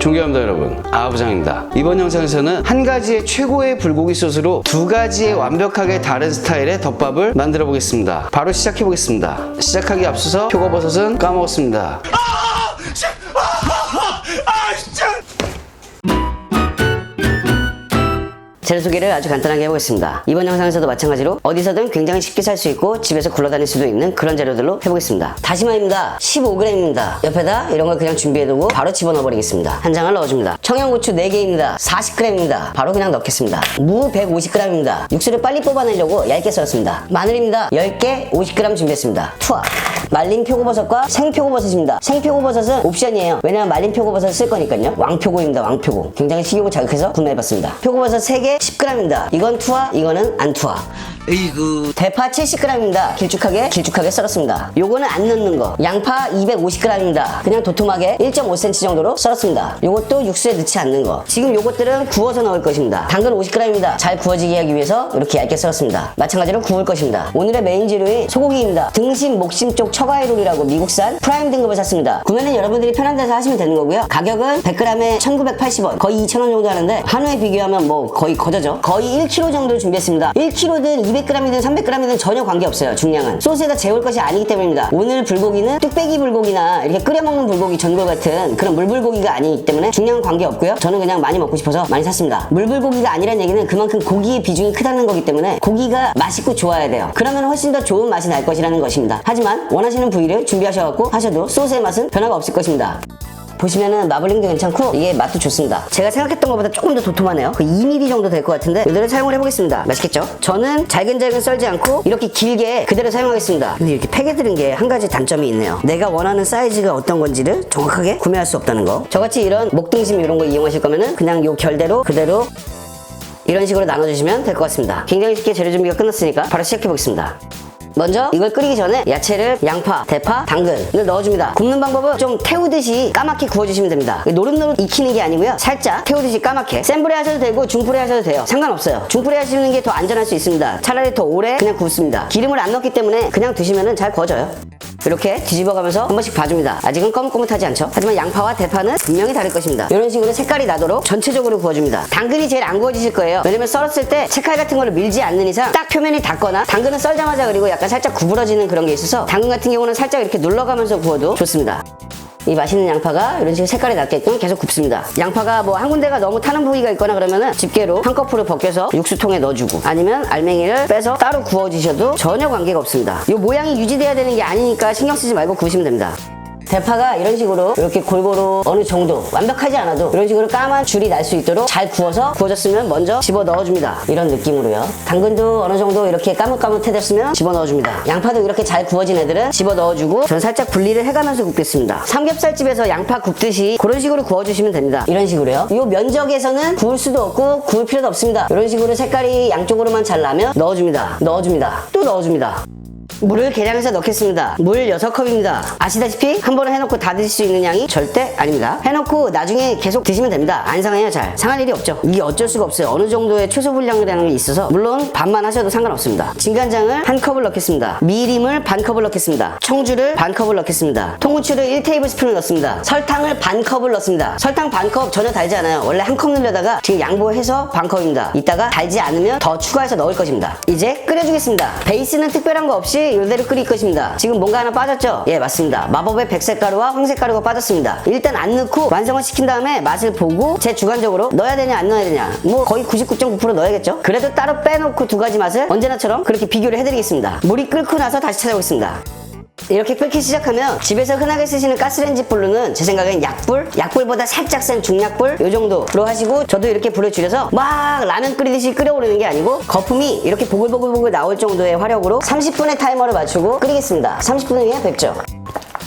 존경합니다 여러분, 아부장입니다. 이번 영상에서는 한 가지의 최고의 불고기 소스로 두 가지의 완벽하게 다른 스타일의 덮밥을 만들어 보겠습니다. 바로 시작해 보겠습니다. 시작하기 앞서서 표고버섯은 까먹었습니다. 재료 소개를 아주 간단하게 해보겠습니다. 이번 영상에서도 마찬가지로 어디서든 굉장히 쉽게 살 수 있고 집에서 굴러다닐 수도 있는 그런 재료들로 해보겠습니다. 다시마입니다. 15g입니다. 옆에다 이런 걸 그냥 준비해두고 바로 집어넣어 버리겠습니다. 한 장을 넣어줍니다. 청양고추 4개입니다. 40g입니다. 바로 그냥 넣겠습니다. 무 150g입니다. 육수를 빨리 뽑아내려고 얇게 썰었습니다. 마늘입니다. 10개 50g 준비했습니다. 투하. 말린 표고버섯과 생표고버섯입니다. 생표고버섯은 옵션이에요. 왜냐면 말린 표고버섯을 쓸 거니까요. 왕표고입니다. 왕표고. 굉장히 식욕을 자극해서 구매해봤습니다. 표고버섯 3개 10g입니다. 이건 투하, 이거는 안 투하. 에이구. 대파 70g입니다. 길쭉하게 썰었습니다. 요거는 안 넣는 거. 양파 250g입니다. 그냥 도톰하게 1.5cm 정도로 썰었습니다. 요것도 육수에 넣지 않는 거. 지금 요것들은 구워서 넣을 것입니다. 당근 50g입니다. 잘 구워지게 하기 위해서 이렇게 얇게 썰었습니다. 마찬가지로 구울 것입니다. 오늘의 메인 재료인 소고기입니다. 등심, 목심 쪽 처가이롤이라고 미국산 프라임 등급을 샀습니다. 구매는 여러분들이 편한 데서 하시면 되는 거고요. 가격은 100g에 1980원, 거의 2,000원 정도 하는데 한우에 비교하면 뭐 거의 거저죠. 거의 1kg 정도를 준비했습니다. 1kg든 200g이든 300g이든 전혀 관계없어요. 중량은 소스에다 재울 것이 아니기 때문입니다. 오늘 불고기는 뚝배기 불고기나 이렇게 끓여 먹는 불고기, 전골 같은 그런 물불고기가 아니기 때문에 중량은 관계없고요. 저는 그냥 많이 먹고 싶어서 많이 샀습니다. 물불고기가 아니란 얘기는 그만큼 고기의 비중이 크다는 거기 때문에 고기가 맛있고 좋아야 돼요. 그러면 훨씬 더 좋은 맛이 날 것이라는 것입니다. 하지만 원하시는 부위를 준비하셔갖고 하셔도 소스의 맛은 변화가 없을 것입니다. 보시면은 마블링도 괜찮고 이게 맛도 좋습니다. 제가 생각했던 것보다 조금 더 도톰하네요. 2mm 정도 될 것 같은데 이대로 사용을 해보겠습니다. 맛있겠죠? 저는 잘근잘근 썰지 않고 이렇게 길게 그대로 사용하겠습니다. 근데 이렇게 팩에 들은 게 한 가지 단점이 있네요. 내가 원하는 사이즈가 어떤 건지를 정확하게 구매할 수 없다는 거. 저같이 이런 목등심 이런 거 이용하실 거면은 그냥 요 결대로 그대로 이런 식으로 나눠주시면 될 것 같습니다. 굉장히 쉽게 재료 준비가 끝났으니까 바로 시작해보겠습니다. 먼저 이걸 끓이기 전에 야채를 양파, 대파, 당근을 넣어줍니다. 굽는 방법은 좀 태우듯이 까맣게 구워주시면 됩니다. 노릇노릇 익히는 게 아니고요. 살짝 태우듯이 까맣게. 센 불에 하셔도 되고 중불에 하셔도 돼요. 상관없어요. 중불에 하시는 게 더 안전할 수 있습니다. 차라리 더 오래 그냥 굽습니다. 기름을 안 넣기 때문에 그냥 드시면 잘 구워져요. 이렇게 뒤집어가면서 한 번씩 봐줍니다. 아직은 거뭇거뭇하지 않죠? 하지만 양파와 대파는 분명히 다를 것입니다. 이런 식으로 색깔이 나도록 전체적으로 구워줍니다. 당근이 제일 안 구워지실 거예요. 왜냐면 썰었을 때 채칼 같은 거를 밀지 않는 이상 딱 표면이 닿거나 당근은 썰자마자 그리고 약간 살짝 구부러지는 그런 게 있어서 당근 같은 경우는 살짝 이렇게 눌러가면서 구워도 좋습니다. 이 맛있는 양파가 이런 식으로 색깔이 났게끔 계속 굽습니다. 양파가 뭐 한 군데가 너무 타는 부위가 있거나 그러면은 집게로 한꺼풀을 벗겨서 육수통에 넣어주고 아니면 알맹이를 빼서 따로 구워주셔도 전혀 관계가 없습니다. 이 모양이 유지돼야 되는 게 아니니까 신경 쓰지 말고 구우시면 됩니다. 대파가 이런 식으로 이렇게 골고루 어느 정도 완벽하지 않아도 이런 식으로 까만 줄이 날 수 있도록 잘 구워서 구워졌으면 먼저 집어 넣어줍니다. 이런 느낌으로요. 당근도 어느 정도 이렇게 까뭇까뭇해졌으면 집어 넣어줍니다. 양파도 이렇게 잘 구워진 애들은 집어 넣어주고 전 살짝 분리를 해가면서 굽겠습니다. 삼겹살집에서 양파 굽듯이 그런 식으로 구워주시면 됩니다. 이런 식으로요. 이 면적에서는 구울 수도 없고 구울 필요도 없습니다. 이런 식으로 색깔이 양쪽으로만 잘 나면 넣어줍니다. 또 넣어줍니다. 물을 계량해서 넣겠습니다. 물 6컵입니다. 아시다시피 한 번에 해놓고 다 드실 수 있는 양이 절대 아닙니다. 해놓고 나중에 계속 드시면 됩니다. 안 상해요. 잘 상할 일이 없죠. 이게 어쩔 수가 없어요. 어느 정도의 최소 분량이라는 게 있어서 물론 반만 하셔도 상관없습니다. 진간장을 한 컵을 넣겠습니다. 미림을 반 컵을 넣겠습니다. 청주를 반 컵을 넣겠습니다. 통후추를 1테이블스푼을 넣습니다. 설탕을 반 컵을 넣습니다. 설탕 반 컵 전혀 달지 않아요. 원래 한 컵 넣으려다가 지금 양보해서 반 컵입니다. 이따가 달지 않으면 더 추가해서 넣을 것입니다. 이제 끓여주겠습니다. 베이스는 특별한 거 없이 이대로 끓일 것입니다. 지금 뭔가 하나 빠졌죠? 예, 맞습니다. 마법의 백색가루와 황색가루가 빠졌습니다. 일단 안 넣고 완성을 시킨 다음에 맛을 보고 제 주관적으로 넣어야 되냐 안 넣어야 되냐 뭐 거의 99.9% 넣어야겠죠? 그래도 따로 빼놓고 두 가지 맛을 언제나처럼 그렇게 비교를 해드리겠습니다. 물이 끓고 나서 다시 찾아오겠습니다. 이렇게 끓기 시작하면 집에서 흔하게 쓰시는 가스레인지 불로는 제 생각엔 약불보다 살짝 센 중약불 요 정도로 하시고 저도 이렇게 불을 줄여서 막 라면 끓이듯이 끓여오르는 게 아니고 거품이 이렇게 보글보글 나올 정도의 화력으로 30분의 타이머를 맞추고 끓이겠습니다. 30분 후에 뵙죠.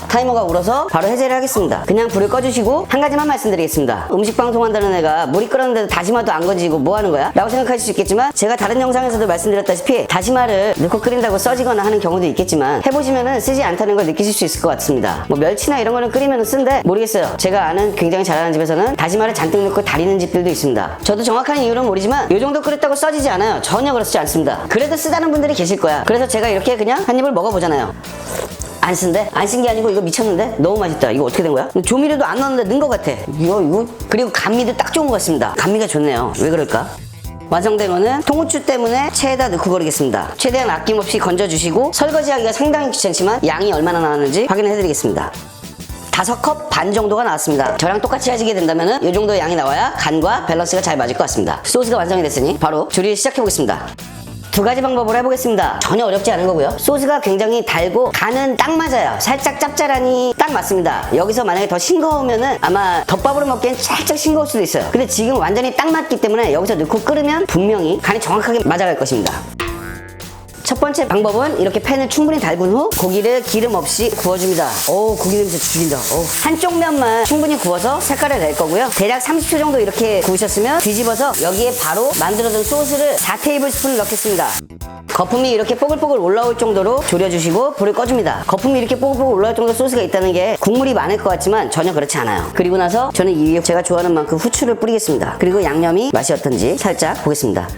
타이머가 울어서 바로 해제를 하겠습니다. 그냥 불을 꺼주시고 한 가지만 말씀드리겠습니다. 음식 방송한다는 애가 물이 끓었는데도 다시마도 안 건지고 뭐 하는 거야? 라고 생각하실 수 있겠지만 제가 다른 영상에서도 말씀드렸다시피 다시마를 넣고 끓인다고 써지거나 하는 경우도 있겠지만 해보시면은 쓰지 않다는 걸 느끼실 수 있을 것 같습니다. 뭐 멸치나 이런 거는 끓이면 쓴데 모르겠어요. 제가 아는 굉장히 잘하는 집에서는 다시마를 잔뜩 넣고 다리는 집들도 있습니다. 저도 정확한 이유는 모르지만 이 정도 끓였다고 써지지 않아요. 전혀 그렇지 않습니다. 그래도 쓰다는 분들이 계실 거야. 그래서 제가 이렇게 그냥 한 입을 먹어보잖아요. 안 쓴데? 안 쓴 게 아니고 이거 미쳤는데? 너무 맛있다. 이거 어떻게 된 거야? 조미료도 안 넣었는데 넣은 것 같아. 이거 그리고 감미도 딱 좋은 것 같습니다. 감미가 좋네요. 왜 그럴까? 완성된 거는 통후추 때문에 체에다 넣고 거리겠습니다. 최대한 아낌없이 건져주시고 설거지하기가 상당히 귀찮지만 양이 얼마나 나왔는지 확인해드리겠습니다. 5컵 반 정도가 나왔습니다. 저랑 똑같이 하시게 된다면 이 정도의 양이 나와야 간과 밸런스가 잘 맞을 것 같습니다. 소스가 완성이 됐으니 바로 조리를 시작해보겠습니다. 2가지 방법으로 해보겠습니다. 전혀 어렵지 않은 거고요. 소스가 굉장히 달고 간은 딱 맞아요. 살짝 짭짤하니 딱 맞습니다. 여기서 만약에 더 싱거우면은 아마 덮밥으로 먹기엔 살짝 싱거울 수도 있어요. 근데 지금 완전히 딱 맞기 때문에 여기서 넣고 끓으면 분명히 간이 정확하게 맞아갈 것입니다. 첫 번째 방법은 이렇게 팬을 충분히 달군 후 고기를 기름 없이 구워줍니다. 오, 고기 냄새 죽인다. 오. 한쪽 면만 충분히 구워서 색깔을 낼 거고요. 대략 30초 정도 이렇게 구우셨으면 뒤집어서 여기에 바로 만들어둔 소스를 4테이블스푼을 넣겠습니다. 거품이 이렇게 뽀글뽀글 올라올 정도로 졸여주시고 불을 꺼줍니다. 거품이 이렇게 뽀글뽀글 올라올 정도 소스가 있다는 게 국물이 많을 것 같지만 전혀 그렇지 않아요. 그리고 나서 저는 이 제가 좋아하는 만큼 후추를 뿌리겠습니다. 그리고 양념이 맛이 어떤지 살짝 보겠습니다.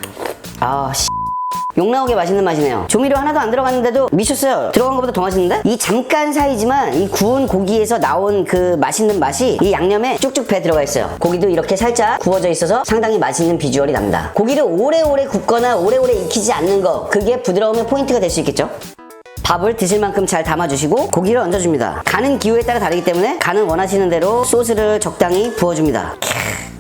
욕 나오게 맛있는 맛이네요. 조미료 하나도 안 들어갔는데도 미쳤어요. 들어간 것보다 더 맛있는데? 이 잠깐 사이지만 이 구운 고기에서 나온 그 맛있는 맛이 이 양념에 쭉쭉 배 들어가 있어요. 고기도 이렇게 살짝 구워져 있어서 상당히 맛있는 비주얼이 납니다. 고기를 오래오래 굽거나 오래오래 익히지 않는 거, 그게 부드러움의 포인트가 될 수 있겠죠? 밥을 드실 만큼 잘 담아주시고 고기를 얹어줍니다. 간은 기호에 따라 다르기 때문에 간은 원하시는 대로 소스를 적당히 부어줍니다.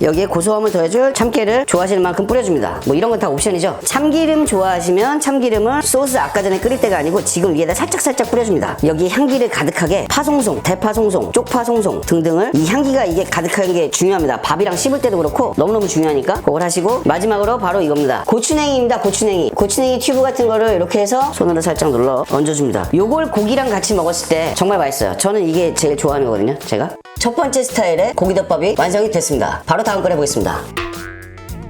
여기에 고소함을 더해줄 참깨를 좋아하시는 만큼 뿌려줍니다. 뭐 이런 건 다 옵션이죠. 참기름 좋아하시면 참기름을 소스 아까 전에 끓일 때가 아니고 지금 위에다 살짝 뿌려줍니다. 여기 향기를 가득하게 파송송, 대파송송, 쪽파송송 등등을 이 향기가 이게 가득한 게 중요합니다. 밥이랑 씹을 때도 그렇고 너무너무 중요하니까 그걸 하시고 마지막으로 바로 이겁니다. 고추냉이입니다. 고추냉이 튜브 같은 거를 이렇게 해서 손으로 살짝 눌러 얹어줍니다. 요걸 고기랑 같이 먹었을 때 정말 맛있어요. 저는 이게 제일 좋아하는 거거든요. 제가 첫 번째 스타일의 고기덮밥이 완성이 됐습니다. 바로 다음 걸 해보겠습니다.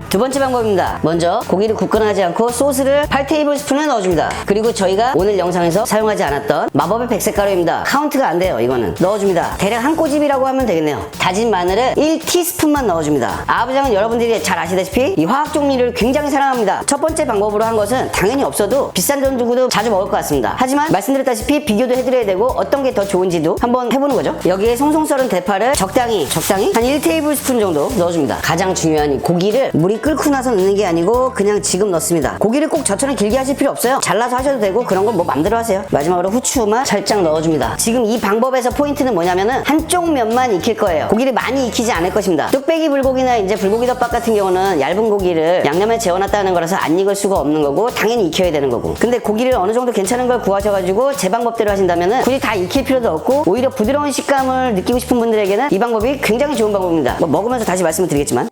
두 번째 방법입니다. 먼저 고기를 굽거나 하지 않고 소스를 8테이블스푼을 넣어줍니다. 그리고 저희가 오늘 영상에서 사용하지 않았던 마법의 백색가루입니다. 카운트가 안 돼요. 이거는 넣어줍니다. 대략 한 꼬집이라고 하면 되겠네요. 다진 마늘을 1티스푼만 넣어줍니다. 아부장은 여러분들이 잘 아시다시피 이 화학 조미료를 굉장히 사랑합니다. 첫 번째 방법으로 한 것은 당연히 없어도 비싼 돈 두고도 자주 먹을 것 같습니다. 하지만 말씀드렸다시피 비교도 해드려야 되고 어떤 게 더 좋은지도 한번 해보는 거죠. 여기에 송송 썰은 대파를 적당히 한 1테이블스푼 정도 넣어줍니다. 가장 중요한 이 고기를 물이 끓고 나서 넣는 게 아니고 그냥 지금 넣습니다. 고기를 꼭 저처럼 길게 하실 필요 없어요. 잘라서 하셔도 되고 그런 건 뭐 맘대로 하세요. 마지막으로 후추만 살짝 넣어줍니다. 지금 이 방법에서 포인트는 뭐냐면은 한쪽 면만 익힐 거예요. 고기를 많이 익히지 않을 것입니다. 뚝배기 불고기나 이제 불고기 덮밥 같은 경우는 얇은 고기를 양념에 재워놨다는 거라서 안 익을 수가 없는 거고 당연히 익혀야 되는 거고, 근데 고기를 어느 정도 괜찮은 걸 구하셔가지고 제 방법대로 하신다면은 굳이 다 익힐 필요도 없고 오히려 부드러운 식감을 느끼고 싶은 분들에게는 이 방법이 굉장히 좋은 방법입니다. 뭐 먹으면서 다시 말씀을 드리겠지만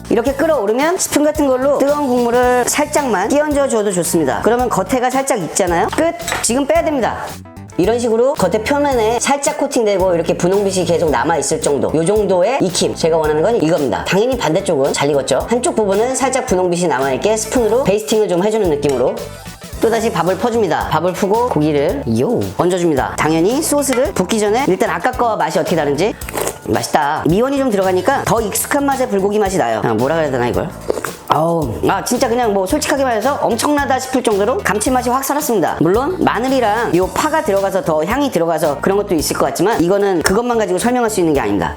이렇게 끓어오르면 스푼 같은 걸로 뜨거운 국물을 살짝만 끼얹어 줘도 좋습니다. 그러면 겉에가 살짝 익잖아요. 끝! 지금 빼야 됩니다. 이런 식으로 겉에 표면에 살짝 코팅되고 이렇게 분홍빛이 계속 남아있을 정도, 요 정도의 익힘, 제가 원하는 건 이겁니다. 당연히 반대쪽은 잘 익었죠. 한쪽 부분은 살짝 분홍빛이 남아있게 스푼으로 베이스팅을 좀 해주는 느낌으로 또다시 밥을 퍼줍니다. 밥을 푸고 고기를 얹어줍니다. 당연히 소스를 붓기 전에 일단 아까 거와 맛이 어떻게 다른지 맛있다. 미원이 좀 들어가니까 더 익숙한 맛의 불고기 맛이 나요. 뭐라 그래야 되나 이걸. 진짜 그냥 뭐 솔직하게 말해서 엄청나다 싶을 정도로 감칠맛이 확 살았습니다. 물론 마늘이랑 요 파가 들어가서 더 향이 들어가서 그런 것도 있을 것 같지만 이거는 그것만 가지고 설명할 수 있는 게 아닙니다.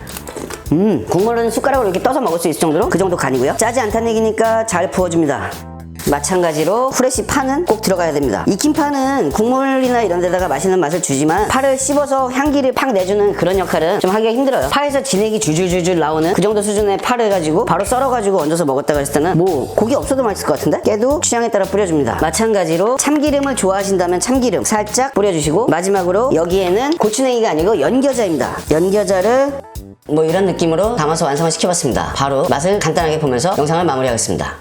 국물은 숟가락으로 이렇게 떠서 먹을 수 있을 정도로 그 정도 간이고요. 짜지 않다는 얘기니까 잘 부어줍니다. 마찬가지로 후레쉬 파는 꼭 들어가야 됩니다. 익힌 파는 국물이나 이런 데다가 맛있는 맛을 주지만 파를 씹어서 향기를 팍 내주는 그런 역할은 좀 하기가 힘들어요. 파에서 진액이 줄줄줄줄 나오는 그 정도 수준의 파를 가지고 바로 썰어가지고 얹어서 먹었다가 했을 때는 뭐 고기 없어도 맛있을 것 같은데? 깨도 취향에 따라 뿌려줍니다. 마찬가지로 참기름을 좋아하신다면 참기름 살짝 뿌려주시고 마지막으로 여기에는 고추냉이가 아니고 연겨자입니다. 연겨자를 뭐 이런 느낌으로 담아서 완성을 시켜봤습니다. 바로 맛을 간단하게 보면서 영상을 마무리하겠습니다.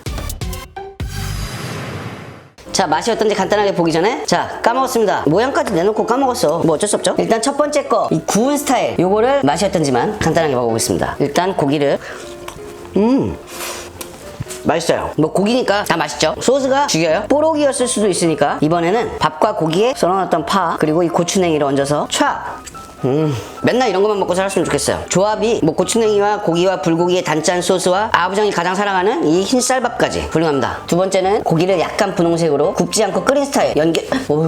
자, 맛이 어떤지 간단하게 보기 전에 까먹었습니다. 모양까지 내놓고 까먹었어. 뭐 어쩔 수 없죠. 일단 첫 번째 거 이 구운 스타일 요거를 맛이 어떤지만 간단하게 먹어보겠습니다. 일단 고기를 맛있어요. 뭐 고기니까 다 맛있죠. 소스가 죽여요. 뽀록이었을 수도 있으니까 이번에는 밥과 고기에 썰어놨던 파 그리고 이 고추냉이를 얹어서 맨날 이런 것만 먹고 살았으면 좋겠어요. 조합이 뭐 고추냉이와 고기와 불고기의 단짠 소스와 아부장이 가장 사랑하는 이 흰쌀밥까지 훌륭합니다. 두 번째는 고기를 약간 분홍색으로 굽지 않고 끓인 스타일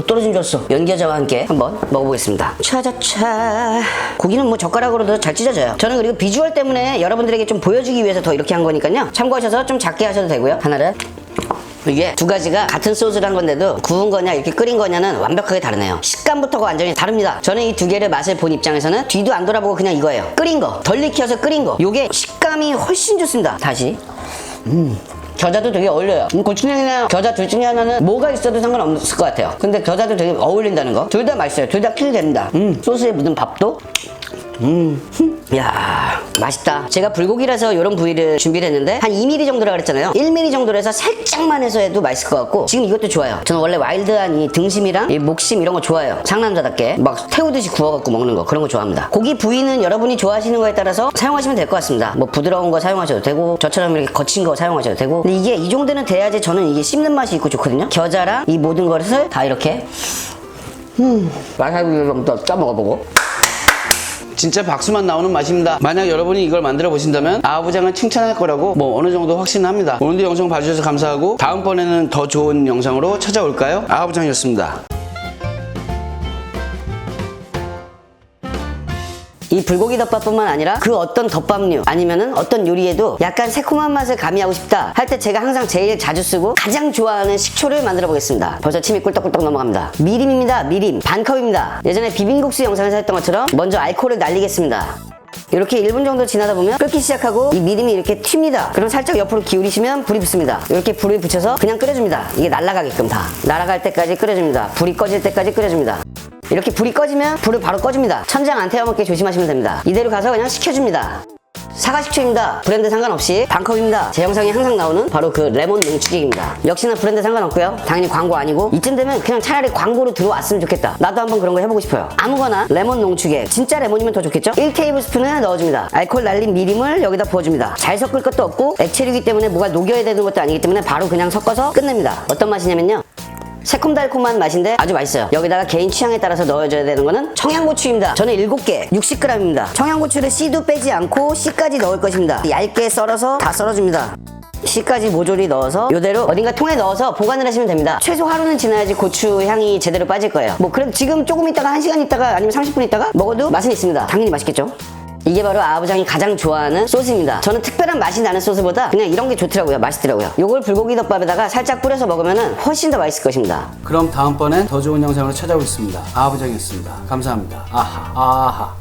떨어진 줄 알았어. 연겨자와 함께 한번 먹어보겠습니다. 차자차. 고기는 뭐 젓가락으로도 잘 찢어져요. 저는 그리고 비주얼 때문에 여러분들에게 좀 보여주기 위해서 더 이렇게 한 거니까요. 참고하셔서 좀 작게 하셔도 되고요. 하나를 이게 두 가지가 같은 소스를 한 건데도 구운 거냐 이렇게 끓인 거냐는 완벽하게 다르네요. 식감부터가 완전히 다릅니다. 저는 이 두 개를 맛을 본 입장에서는 뒤도 안 돌아보고 그냥 이거예요. 끓인 거, 덜 익혀서 끓인 거. 요게 식감이 훨씬 좋습니다. 다시 겨자도 되게 어울려요. 고추냉이나 겨자 둘 중에 하나는 뭐가 있어도 상관없을 것 같아요. 근데 겨자도 되게 어울린다는 거. 둘 다 맛있어요. 둘 다 킬 됩니다. 소스에 묻은 밥도 야 맛있다. 제가 불고기라서 이런 부위를 준비를 했는데 한 2mm 정도라 그랬잖아요. 1mm 정도로 해서 살짝만 해서 해도 맛있을 것 같고, 지금 이것도 좋아요. 저는 원래 와일드한 이 등심이랑 이 목심 이런 거 좋아해요. 상남자답게 막 태우듯이 구워갖고 먹는 거, 그런 거 좋아합니다. 고기 부위는 여러분이 좋아하시는 거에 따라서 사용하시면 될 것 같습니다. 뭐 부드러운 거 사용하셔도 되고 저처럼 이렇게 거친 거 사용하셔도 되고, 근데 이게 이 정도는 돼야지 저는 이게 씹는 맛이 있고 좋거든요. 겨자랑 이 모든 것을 다 이렇게 와사비 정도 짜 먹어보고. 진짜 박수만 나오는 맛입니다. 만약 여러분이 이걸 만들어 보신다면 아부장은 칭찬할 거라고 뭐 어느 정도 확신을 합니다. 오늘도 영상 봐주셔서 감사하고 다음번에는 더 좋은 영상으로 찾아올까요? 아부장이었습니다. 이 불고기 덮밥뿐만 아니라 그 어떤 덮밥류 아니면은 어떤 요리에도 약간 새콤한 맛을 가미하고 싶다 할 때 제가 항상 제일 자주 쓰고 가장 좋아하는 식초를 만들어 보겠습니다. 벌써 침이 꿀떡꿀떡 넘어갑니다. 미림입니다. 미림 반컵입니다. 예전에 비빔국수 영상에서 했던 것처럼 먼저 알코올을 날리겠습니다. 이렇게 1분 정도 지나다 보면 끓기 시작하고 이 미림이 이렇게 튑니다. 그럼 살짝 옆으로 기울이시면 불이 붙습니다. 이렇게 불을 붙여서 그냥 끓여줍니다. 이게 날아가게끔 다 날아갈 때까지 끓여줍니다. 불이 꺼질 때까지 끓여줍니다. 이렇게 불이 꺼지면 불을 바로 꺼줍니다. 천장 안 태워먹게 조심하시면 됩니다. 이대로 가서 그냥 식혀줍니다. 사과식초입니다. 브랜드 상관없이 반컵입니다. 제 영상에 항상 나오는 바로 그 레몬 농축액입니다. 역시나 브랜드 상관없고요. 당연히 광고 아니고, 이쯤 되면 그냥 차라리 광고로 들어왔으면 좋겠다. 나도 한번 그런 거 해보고 싶어요. 아무거나 레몬 농축액, 진짜 레몬이면 더 좋겠죠? 1테이블스푼을 넣어줍니다. 알코올 날린 미림을 여기다 부어줍니다. 잘 섞을 것도 없고 액체류이기 때문에 뭐가 녹여야 되는 것도 아니기 때문에 바로 그냥 섞어서 끝냅니다. 어떤 맛이냐면요, 새콤달콤한 맛인데 아주 맛있어요. 여기다가 개인 취향에 따라서 넣어줘야 되는 거는 청양고추입니다. 저는 7개 60g입니다. 청양고추를 씨도 빼지 않고 씨까지 넣을 것입니다. 얇게 썰어서 다 썰어줍니다. 씨까지 모조리 넣어서 이대로 어딘가 통에 넣어서 보관을 하시면 됩니다. 최소 하루는 지나야지 고추 향이 제대로 빠질 거예요. 뭐 그래도 지금 조금 있다가 1시간 있다가 아니면 30분 있다가 먹어도 맛은 있습니다. 당연히 맛있겠죠? 이게 바로 아부장이 가장 좋아하는 소스입니다. 저는 특별한 맛이 나는 소스보다 그냥 이런 게 좋더라고요. 맛있더라고요. 요걸 불고기 덮밥에다가 살짝 뿌려서 먹으면 훨씬 더 맛있을 것입니다. 그럼 다음번엔 더 좋은 영상으로 찾아오겠습니다. 아부장이었습니다. 감사합니다. 아하.